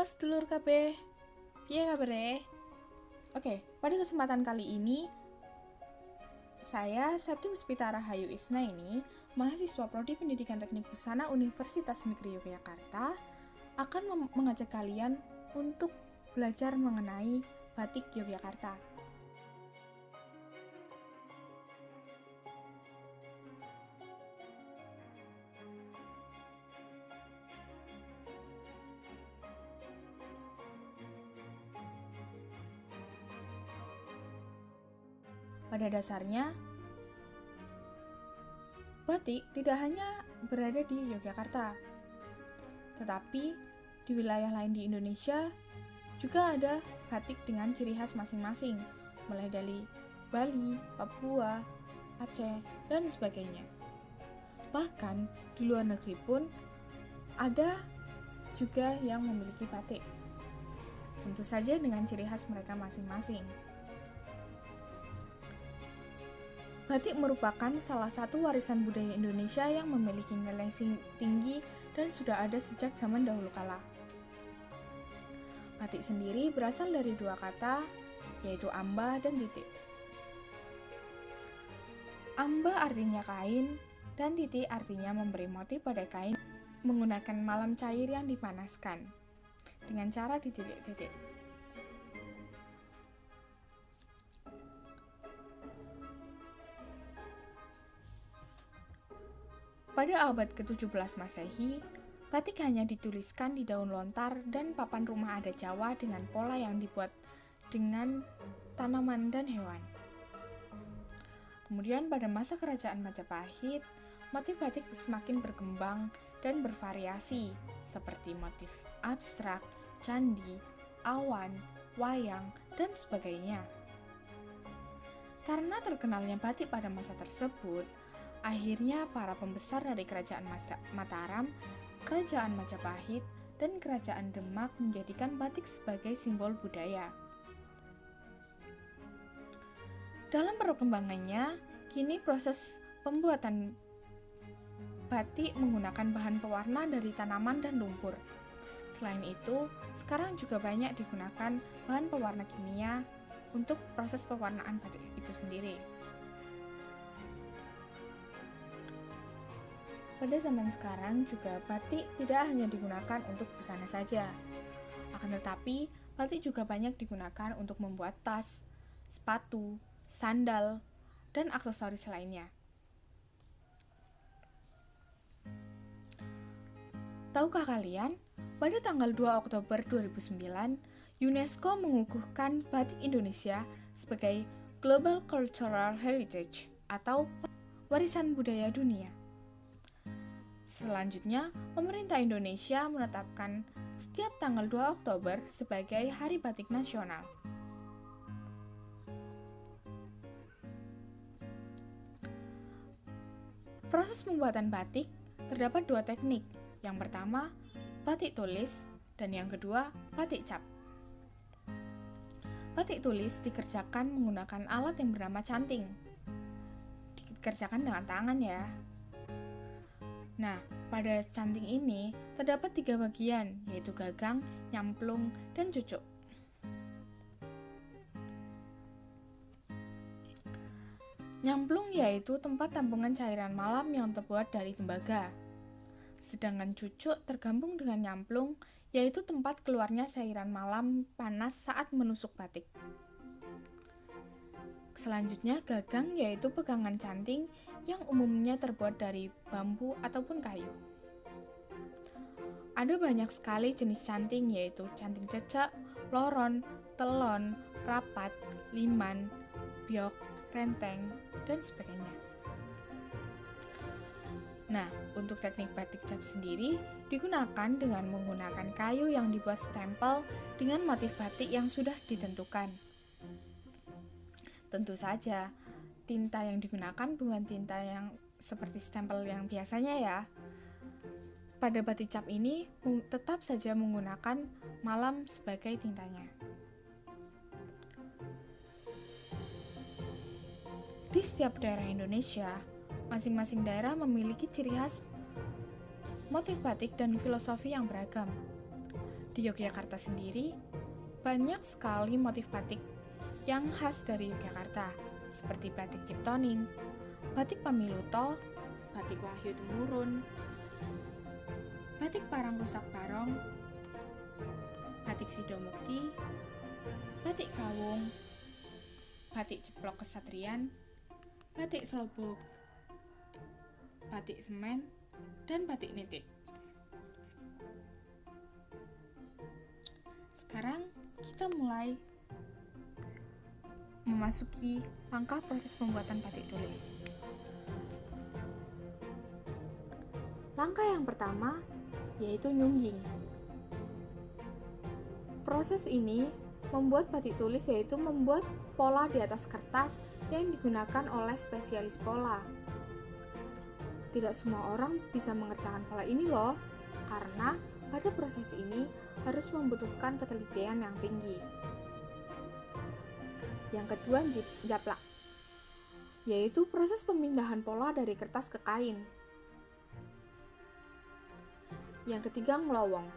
sedulur kabeh, piye kabare? Oke, pada kesempatan kali ini saya Septi Puspita Rahayu Isna ini, mahasiswa Prodi Pendidikan Teknik Busana Universitas Negeri Yogyakarta, akan mengajak kalian untuk belajar mengenai batik Yogyakarta. Pada dasarnya, batik tidak hanya berada di Yogyakarta, tetapi di wilayah lain di Indonesia juga ada batik dengan ciri khas masing-masing, mulai dari Bali, Papua, Aceh, dan sebagainya. Bahkan di luar negeri pun ada juga yang memiliki batik, tentu saja dengan ciri khas mereka masing-masing. Batik merupakan salah satu warisan budaya Indonesia yang memiliki nilai tinggi dan sudah ada sejak zaman dahulu kala. Batik sendiri berasal dari dua kata, yaitu amba dan titik. Amba artinya kain, dan titik artinya memberi motif pada kain menggunakan malam cair yang dipanaskan dengan cara dititik-titik. Pada abad ke-17 Masehi, batik hanya dituliskan di daun lontar dan papan rumah adat Jawa dengan pola yang dibuat dengan tanaman dan hewan. Kemudian pada masa kerajaan Majapahit, motif batik semakin berkembang dan bervariasi seperti motif abstrak, candi, awan, wayang, dan sebagainya. Karena terkenalnya batik pada masa tersebut, akhirnya para pembesar dari Kerajaan Mataram, Kerajaan Majapahit, dan Kerajaan Demak menjadikan batik sebagai simbol budaya. Dalam perkembangannya, kini proses pembuatan batik menggunakan bahan pewarna dari tanaman dan lumpur. Selain itu, sekarang juga banyak digunakan bahan pewarna kimia untuk proses pewarnaan batik itu sendiri. Pada zaman sekarang juga batik tidak hanya digunakan untuk busana saja. Akan tetapi, batik juga banyak digunakan untuk membuat tas, sepatu, sandal, dan aksesoris lainnya. Tahukah kalian, pada tanggal 2 Oktober 2009, UNESCO mengukuhkan batik Indonesia sebagai Global Cultural Heritage atau warisan budaya dunia. Selanjutnya, pemerintah Indonesia menetapkan setiap tanggal 2 Oktober sebagai Hari Batik Nasional. Proses pembuatan batik terdapat dua teknik. Yang pertama, batik tulis, dan yang kedua, batik cap. Batik tulis dikerjakan menggunakan alat yang bernama canting. Dikerjakan dengan tangan ya. Nah, pada canting ini terdapat 3 bagian, yaitu gagang, nyamplung, dan cucuk. Nyamplung yaitu tempat tampungan cairan malam yang terbuat dari tembaga. Sedangkan cucuk tergabung dengan nyamplung, yaitu tempat keluarnya cairan malam panas saat menusuk batik. Selanjutnya, gagang yaitu pegangan canting yang umumnya terbuat dari bambu ataupun kayu. Ada banyak sekali jenis canting, yaitu canting cecek, loron, telon, rapat, liman, biok, renteng, dan sebagainya. Nah, untuk teknik batik cap sendiri digunakan dengan menggunakan kayu yang dibuat stempel dengan motif batik yang sudah ditentukan. Tentu saja, tinta yang digunakan bukan tinta yang seperti stempel yang biasanya ya. Pada batik cap ini tetap saja menggunakan malam sebagai tintanya. Di setiap daerah Indonesia, masing-masing daerah memiliki ciri khas motif batik dan filosofi yang beragam. Di Yogyakarta sendiri, banyak sekali motif batik yang khas dari Yogyakarta, seperti batik Ciptoning, batik Pamiluto, batik Wahyu Temurun, batik Parang Rusak Barong, batik Sidomukti, batik Kawung, batik Ceplok Kesatrian, batik Slobok, batik Semen, dan batik Nitik. Sekarang kita mulai memasuki langkah proses pembuatan batik tulis. Langkah yang pertama yaitu nyungging. Proses ini membuat batik tulis yaitu membuat pola di atas kertas yang digunakan oleh spesialis pola. Tidak semua orang bisa mengerjakan pola ini loh, karena pada proses ini harus membutuhkan ketelitian yang tinggi. Yang kedua, japlak, yaitu proses pemindahan pola dari kertas ke kain. Yang ketiga, ngelowong.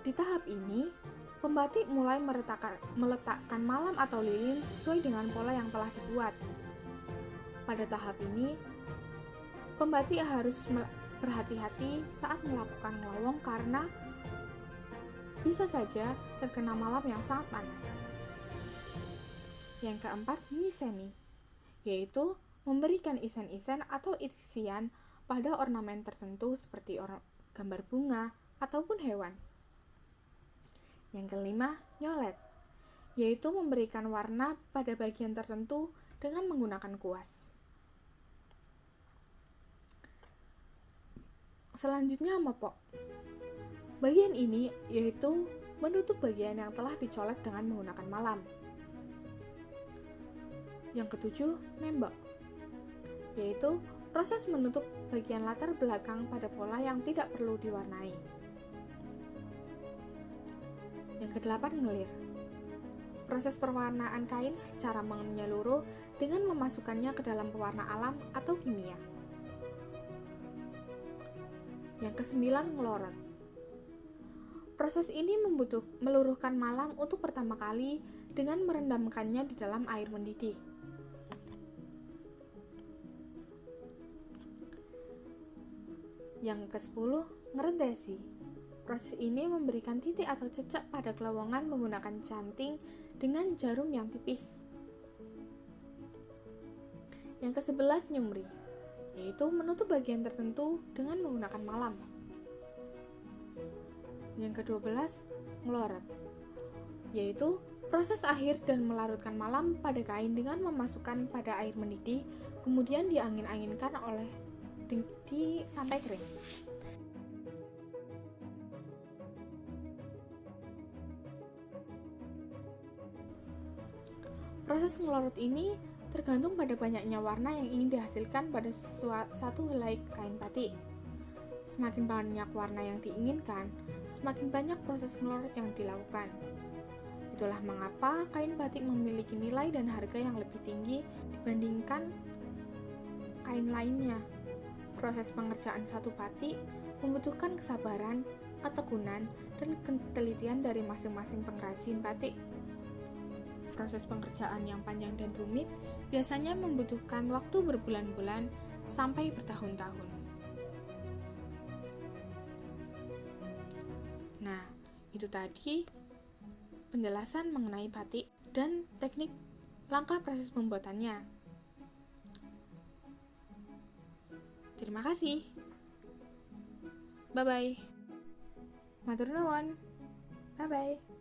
Di tahap ini, pembatik mulai meletakkan malam atau lilin sesuai dengan pola yang telah dibuat. Pada tahap ini, pembatik harus berhati-hati saat melakukan ngelowong karena bisa saja terkena malam yang sangat panas. Yang keempat, niseni, yaitu memberikan isen-isen atau isian pada ornamen tertentu seperti gambar bunga ataupun hewan. Yang kelima, nyolet, yaitu memberikan warna pada bagian tertentu dengan menggunakan kuas. Selanjutnya, mopok. Bagian ini yaitu menutup bagian yang telah dicolet dengan menggunakan malam. Yang ketujuh, nembok, yaitu proses menutup bagian latar belakang pada pola yang tidak perlu diwarnai. Yang kedelapan, ngelir. Proses perwarnaan kain secara menyeluruh dengan memasukkannya ke dalam pewarna alam atau kimia. Yang kesembilan, ngelorot. Proses ini meluruhkan malam untuk pertama kali dengan merendamkannya di dalam air mendidih. Yang ke-10, ngerentesi. Proses ini memberikan titik atau cecek pada kelowongan menggunakan canting dengan jarum yang tipis. Yang ke-11, nyumri, yaitu menutup bagian tertentu dengan menggunakan malam. Yang ke-12, ngelorot, yaitu proses akhir dan melarutkan malam pada kain dengan memasukkan pada air mendidih, kemudian diangin-anginkan sampai kering. Proses ngelorot ini tergantung pada banyaknya warna yang ingin dihasilkan pada satu helai kain batik. Semakin banyak warna yang diinginkan, semakin banyak proses ngelorot yang dilakukan. Itulah mengapa kain batik memiliki nilai dan harga yang lebih tinggi dibandingkan kain lainnya. Proses pengerjaan satu batik membutuhkan kesabaran, ketekunan, dan ketelitian dari masing-masing pengrajin batik. Proses pengerjaan yang panjang dan rumit biasanya membutuhkan waktu berbulan-bulan sampai bertahun-tahun. Nah, itu tadi penjelasan mengenai batik dan teknik langkah proses pembuatannya. Terima kasih. Bye-bye. Matur nuwun. Bye-bye.